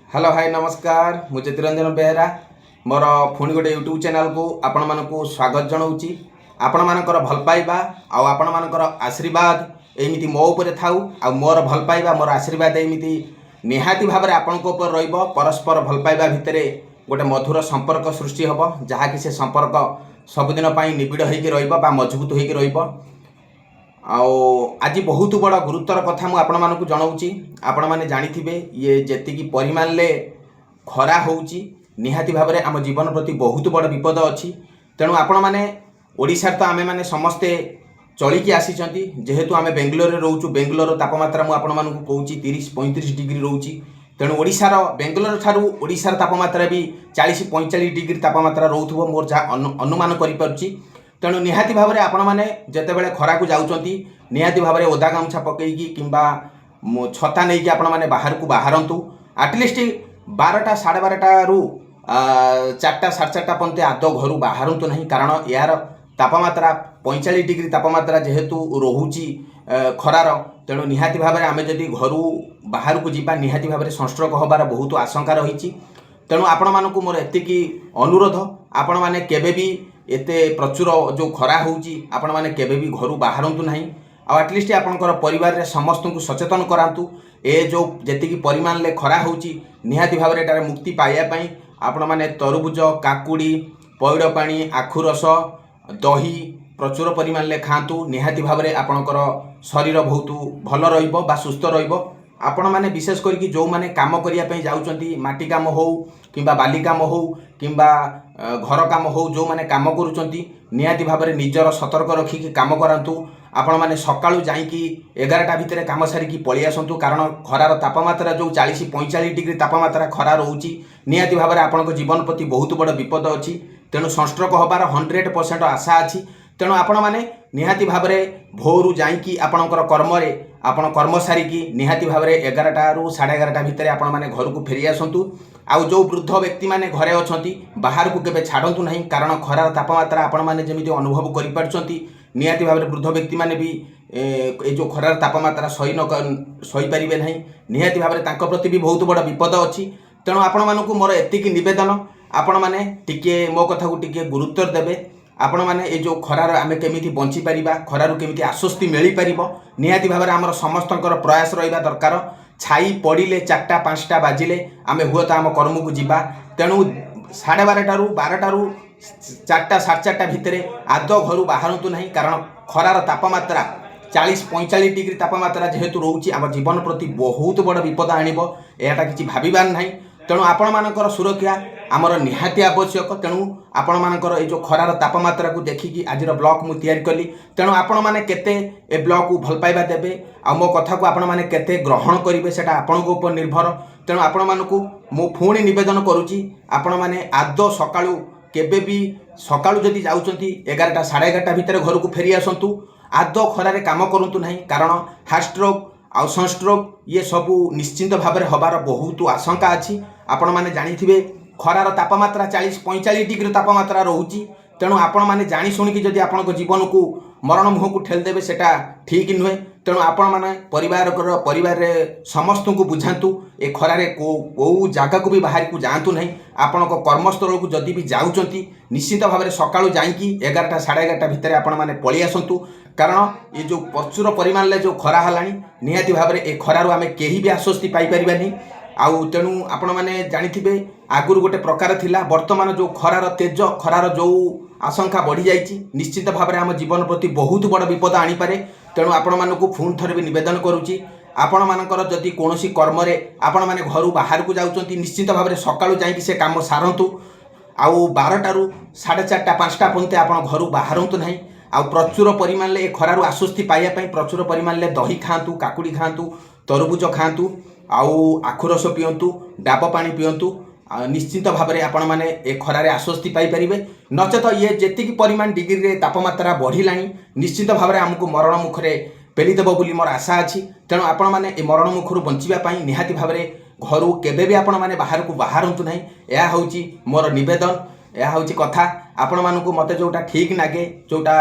Hello भाई नमस्कार मु ज्योतिरंजन बेहरा मोर पुणी गोटे यूट्यूब चैनल को आपण मानक स्वागत जनाऊँगी। आपण मानकर भल पाइबा आपण मानकर आशीर्वाद एमती मो उपर थाउ आ मोर भल पाइबा मोर आशीर्वाद एमती निहाती भाव में आपण रहिबो। परस्पर भल पाइबा भितर गोटे मधुर संपर्क सृष्टि हम जहाँकि से संपर्क सबुदिन निबिड़ होकर रहिबो बा मजबूत होकर रहिबो। आज बहुत बड़ गुरुतर कथा मुझे आपण मानक जनाऊँगी। आपण मैंने जानिथिबे ये जेतिकी परिमाण ले खरा होउची निहाती भाव में आम जीवन प्रति बहुत बड़ विपद अच्छी। तेणु आपण मैंने ओडिशा तो आमे माने समस्ते चलिकी आसीचंती जेहेतु आमे बेंगलोर रे रोचु। बेंगलोर तापमात्रा मुझे आपण मानक कहूँ 30-35 डिग्री रोची। तेणु ओडिशार बेंगलोर ठारू ओडिशार तापमात्रा भी 40-45 डिग्री तापमात्रा रोथुबो मोर जहाँ अनुमान करिपारुची। तेणु निहाती भाव में आपण मैंने जितेबाला खरा को जाउचंती निहाती भाव में ओदा गामछा पकईकी किंबा छता नहीं कि आपण मैंने बाहर को बाहरतु आटलिस्ट 12टा 12:30 रु 4टा 4:30 पर्यंत आदौ घर बाहरतु नहीं। कारण यार तापमात्रा 45 डिग्री तापमात्रा जेहेतु रोची खरार। तेणु निहाती भाव में आम जदि घर बाहर को जीवा निहाती भाव में सनस्ट्रोक होबार बहुत आशंका रही। तेणु आपण मानक मोर एतिकी अनुरोध आपण मैंने केबे भी एते प्रचुर जो खरा होउची आपण माने केबे भी घर बाहरतु नहीं। आटलिस्ट आपणकर परिवार रे समस्त को सचेतन करातु। ए जो जेतिकी परिमाण ले खरा होउची निहाती भाव में एटार मुक्ति पाइबा पई आपण माने तरबुज काकुड़ी पइड पानी आखु रस दही प्रचुर परिमाण ले खातु। निहाती भाव में आपणकर शरीर बहुत भल रहिबो बा सुस्थ रहिबो। आपण माने विशेष करके जो माने काम करिया पई जाउचंती माटी काम हो किंबा बाली काम हो किंबा घर काम हो जो माने काम करूचंती निहाती भाव में निजर सतर्क रखिकी काम करातु। आपण माने सकाळू जाईकी 11टा भितर काम सारिकी पळि आसंतु। कारण खरार तापमात्रा जो 40-45 डिग्री तापमात्रा खरा रोची निहाती भाव में आपणको जीवन प्रति बहुत बड़ विपद अच्छी। तेणु सनस्ट्रोक होबार 100% आशा अच्छी। तेणु आपण माने निहाती भाव में भोरू जाईकी आपणकर कर्म रे आपण कर्म सारिकी निहाती भाव में 11टा रु 11:30 भितर आपण माने घर को फेरी आसंतु। आउ जो वृद्ध व्यक्ति माने घरे अछंती बाहर को केबे छाड़ंतु नहीं। कारण खरार तापमात्रा आपण माने जेमिति अनुभव करि पारछंती निहाती भाव में वृद्ध व्यक्ति माने भी ए जो खरार तापमात्रा सही पारिबे नहीं। निहाती भाव में तांको प्रति भी बहुत बड़ विपद अच्छी। तेणु आपण मानकु मोर एतिकी निवेदन आपण माने टिके मो कथा को टिके गुरुत्व देबे। आपण माने ए जो खरार आमे केमिति बंची परिबा खरारु केमिति आश्वस्ति मिली परिबो निहाती भाव में आमर समस्तंकर प्रयास रहिबा दरकार। छाई पड़िले 4टा-5टा बाजिले आमे हुएत आम कर्म को जीवा। तेणु 12:30 रु 12टा रु 4टा 4:30 भितर आदौ घर बाहरतु नहीं। कारण खरार तापमात्रा 40-45 डिग्री तापमात्रा जेहेतु रोची आम जीवन प्रति बहुत बड़ विपद आणिबो एटा किछि भाबिबार नहीं। तेणु आपण मानकर सुरक्षा आमर निहाती आवश्यक। तेणु आपण मानकर ए जो खरार तापमात्रा को देखिकी आजिर ब्लॉग मु तैयारी कली। तेणु आपण माने केते ए ब्लॉग को भल पाइबा देबे आ मो कथा को आपण माने केते ग्रहण करिवे सेटा आपण को ऊपर निर्भर। तेणु आपण मानकु मु पुणी निवेदन करूची आपण माने आदौ सकाळू केबे भी सकाळू जदि जाउचंती 11टा 11:30 भितर घर को फेरी आसंतु आदौ खरारे काम करंतु नहीं। कारण हार्ट स्ट्रोक आ सनस्ट्रोक ये सबू निश्चिंत भाव में हबार बहुत आशंका अच्छी। आपण माने जानिथिबे खरार तापमात्रा 40-45 डिग्री तापमात्रा रोची। तेणु आपण माने जानी शुणिकी जदि आपनको जीवन को मरण मुह को ठेल देबे सेटा ठीक नुहे। तेणु आपण माने परिवार रे समस्त को बुझांतु ए खरारे को जागा को भी बाहर को जातु नहीं। आपनको कर्मस्थल को जदि भी जाउचंती निश्चित भाव में सकाळू जाईकी 11टा 11:30 भितर आपण माने पळि आसंतु। कारण ये जो प्रचुर परिमाण ले जो खरा हलानी निहाती भाव में ए खरारु आमे केही भी आश्वस्ति पाई परिबानी। आउ तेणु आपण माने जानिथिबे आगुर गोटे प्रकार थिला वर्तमान जो खरार तेज खरार जो आशंका बढ़ी जाइछि निश्चित भाव में आम जीवन प्रति बहुत बड़ विपद आनी पारे। तेणु आपण मानकु पुणी थरे भी निवेदन करूची आपण मानकर जदि कोनोसी कर्म रे आपण माने घर बाहर को जाउचंती निश्चित भाव में सकाळू जाईकी से काम सारंतु। आउ 12टा रु 4:30 5टा पर्यंत आपण घर बाहरंतु नहीं। आउ प्रचुर परिमाण ले खरारु आश्वस्ति पाइबा पई प्रचुर परिमाण ले दही खातु काकुड़ी खातु तरबुज खातु आउ आखु रस पियंतु डाब पानी पियंतु। निश्चित भाव में आपण माने ए खरारे आश्वस्ति पाई परिबे। नचेत ये जेतिकी परिमाण डिग्री रे तापमात्रा बढ़िलानी निश्चित भाव में आमको मरण मुखरे पेलिदेव बोली मोर आशा अच्छी। तेणु आपण माने ए मरण मुखरु बंचिबा पई निहाती भाव में घर केबे भी आपण माने बाहर को बाहरंतु नहीं। या होची मोर निवेदन या होची कथा। आपण मानकु मते जोटा ठीक लागे जोटा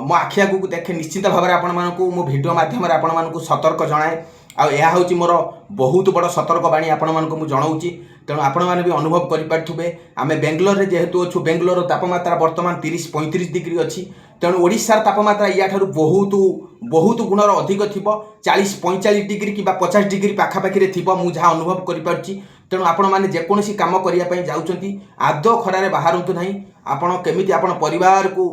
मो आखि आगु देखे निश्चित भाव में आपण मानकु मो वीडियो माध्यम रे आपण मानकु सतर्क जणाए। यह हूँ मोर बहुत बड़ सतर्कवाणी आपण मानक मु जनाऊँगी। तेणु आपण मैंने भी अनुभव करें आम बेंगलोर में जेहेतु अच्छु बेंगलोर तापमात्रा बर्तमान 30-35 डिग्री अच्छी। तेणु ओडिशार तापमात्रा या बहुत बहुत गुणर अधिक थी 40-45 डिग्री कि 50 डिग्री पाखापाखि थी मुझे अनुभव करें। तेणु आपण मैंने जेकोसी कम करने जाऊँच आदौ खरारे बाहरतु ना आपण केमी आपण परिवार को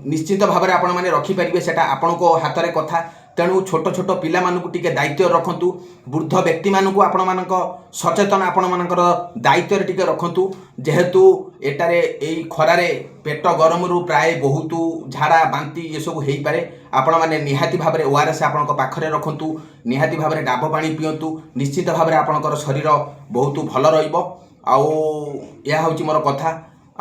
निश्चित भाव में आपण मैंने रखिपारे से आपण हाथ में कथा। तेणु छोट छोट पिला मानकु टिके दायित्व रखंतु। वृद्ध व्यक्ति मानकु आपण मानक सचेतन आपण मानकर दायित्व टिके रखंतु। जेहेतु एटारे एई खरारे पेट गरम रु प्राय बहुत झाड़ा बांती ये सब हो पारे। आपण माने निहाती भाव में ओआरएस आपण पाखरे रखंतु। निहाती भाव में डाब पानी पियंतु। निश्चित भाव में आपणकर शरीर बहुत भल रहिबो। आउ या होची मोर कथा।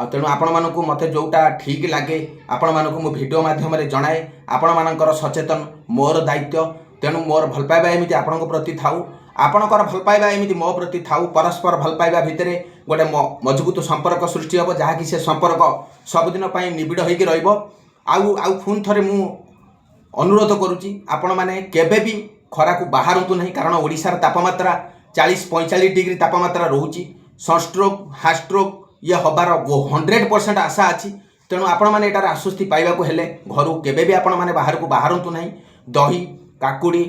तेणु आपण मानकु मते जोटा ठीक लगे आपण मानकु मो वीडियो माध्यम रे जणाए। आपण मानकर सचेतन मोर दायित्व। तेणु मोर भल पाइबा एमिति आपणक प्रति थाउ। आपणकर भल पाइबा एमिति मो प्रति थाउ। परस्पर भल पाइबा भितरे गोटे मजबूत संपर्क सृष्टि हो जहाँकि से संपर्क सबुदिन पाई निबिड़ होइके रहिबो। आउ पुणी थरे मु अनुरोध करुच्ची आपण माने केबे भी खरा को बाहरतु नहीं। कारण ओडिशार तापमात्रा 40-45 डिग्री तापमात्रा रोची। सनस्ट्रोक हार्टस्ट्रोक ये हबार 100% आशा अच्छी। तेणु आपण मैंने यार आश्वस्ति पाइबा हेले घर केबे भी आपण मैंने बाहर को बाहरतु नहीं। दही काकुड़ी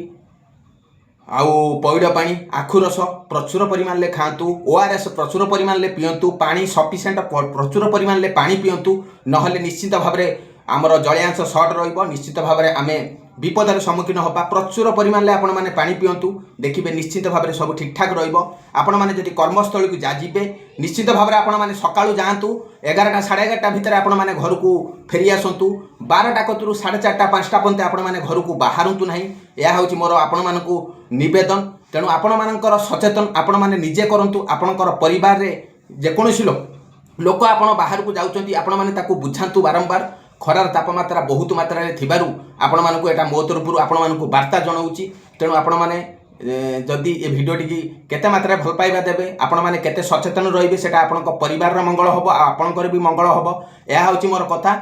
आउ पइड पानी आखु रस प्रचुर परिमाण ले खातु। ओआरएस प्रचुर परिमाण ले पियंतु। पानी सफिशिएंट प्रचुर परिमाण ले पानी पियंतु। नहले निश्चित भाव में आमर जलियांश सर्ट रहिबो। निश्चित भाव में आमे विपदर सम्मुखीन होगा। प्रचुर परिमाण आपण मैंने पानी पियंतु। देखिए निश्चित भाव में सब ठीक ठाक रहिबो। आपण मैंने जदि कर्मस्थल को जाइबे निश्चित भाव में आपण मैंने सकाळु जातु 11टा 11:30 भितर आपण मैंने घर को फेरी आसतु। 12टा कतुरु 4:30 5टा पर्यंत आपण मैंने घर को बाहरतु नहीं। यह हूँ मोर आपण मानकु निवेदन। तेणु आपण मानकर सचेतन आपण मैंने निजे करंतु। आपणकर परिवार रे जेकोसी लोक आपण बाहर को जाउचंती आपण मैंने ताकू बुझांतु बारंबार। खरार तापमात्रा बहुत मात्रा थिबारु आपण मानकु एटा मो तरफरु आपण मानकु वार्ता जणाउची। तेणु आपण माने जदि ए भिडियो टी केते मात्रा भल पाइबा देबे आपण माने केते सचेतन रहिबे सेटा आपणक परिवार रा मंगल होबो आपणकर भी मंगल होबो। एहा होची मोर कथा।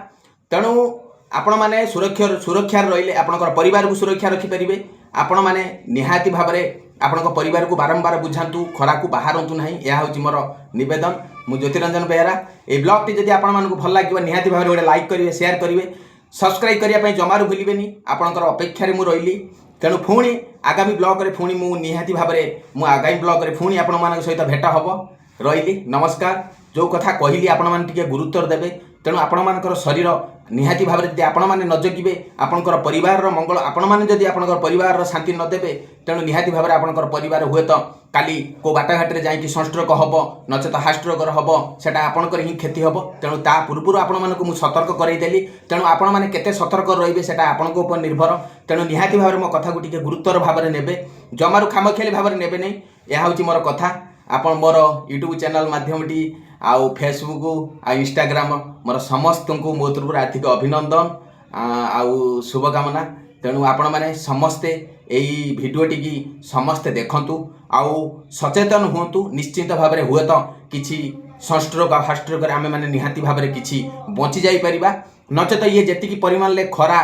तेणु आपण माने सुरक्षा रहिले आपणकर परिवार को सुरक्षा रखि परिबे। आपण माने निहाती भाव में आपणक परिवार को बारंबार बुझांतु खरा को बाहरतु नहीं। यह होची मोर निवेदन। मु ज्योतिरंजन बेहरा। ए ब्लॉग टी जदि आपण मानकु भल लागिबो निहाती भाव में गोटे लाइक करिवे शेयर करिवे सब्सक्राइब करिया पई जमारू भूलिबेनी। आपणकर अपेक्षा रे मु रहिली। तेणु पुणी आगामी ब्लॉग रे पुणी मु निहाती भाव में मु आगामी ब्लॉग रे पुणी आपण मानक सहित भेट हबो। रहिली नमस्कार। जो कथा कहली आपण मान टिके गुरुत्व देबे। तेणु आपण मानकर शरीर निहाती भाव में आपण मैंने न जगिबे आपणकर परिवार मंगल आपण मैंने जदि आपणकर परिवार शांति न देबे तेणु निहाती भाव में आपणकर परिवार हुए तो काली को बाटाघाट में जाइए सनस्ट्रोक हम नचेत हार्टस्ट्रोक हम सेटा आपणकर ही क्षति हम। तेणु ता पूर्व आपण मानक मु सतर्क करईदेली। तेणु आपण मैंने केते सतर्क रहिबे सेटा आपणक उपर निर्भर। तेणु निहाती भाव में मो कथा को टिके गुरुत्वर भाव में नेबे जमारू खामखियाली भाव में नेबे नहीं। यह हूँ मोर कथा। आपण मोर यूट्यूब चैनल माध्यमटी आउ फेसबुक आ इंस्टाग्राम मोर समस्त को मो तरफ आर्थिक अभिनंदन आउ शुभकामना। तेणु आपण मैंने समस्ते यही भिडियो टी समस्ते देखंतु आउ सचेतन हुंतु। निश्चित भाव में हुए तो किसी सनस्ट्रोक हार्टस्ट्रोक आम मैंने निहाती भाव में किसी बची जाई परिबा। नचेत ये जेतिकी परिमाण ले खरा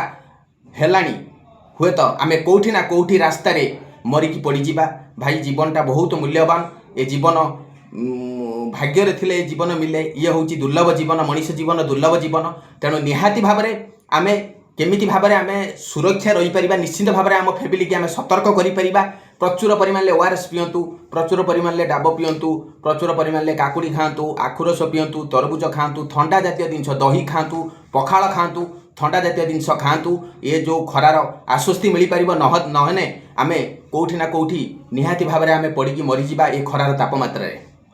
हेलानी हुए तो आम कोठी ना कोठी रास्ता रे मरिकी पड़ी जिबा। भाई जीवनटा बहुत मूल्यवान। ए जीवन भाग्य रे थिले जीवन मिले। ये हूँ दुर्लभ जीवन मनीष जीवन दुर्लभ जीवन। तेणु निहाती भाव में आमे केमिति भाव में आमे सुरक्षा रही परिबा। निश्चित भाव में आम फैमिली की आमे सतर्क करि परिबा। प्रचुर परिमाण ले ओआरएस पियंतु प्रचुर परिमाण ले डाब पियंतु प्रचुर परिमाण ले काकुड़ी खातु आखु रस पियंतु तरबुज खातु ठंडा जातीय जिनस दही खातु पखाल खातु ठंडा जातीय जिनस खातु। ये जो खरार आश्वस्ति मिल पार नहेने आम कौटी ना कौटी निहाती भाव में आम पड़ी मरीजा ये खरार तापमात्रा।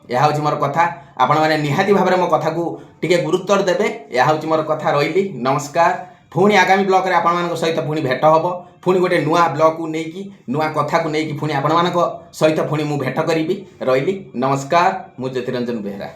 यह हूँ मोर कथा। आपण मैंने निहाती भाव में मो कथा को टिके गुरुत्व देबे। यह हूँ मोर कथा। रही नमस्कार। पुणी आगामी ब्लॉग रे आपण मान सहित पुणी भेट हम। पुणी गोटे नुआ ब्लॉग को लेकिन नुआ कथा को लेकिन पुणी आपण मान सहित पुणी मु भेट करी। रही नमस्कार। मु ज्योतिरंजन बेहरा।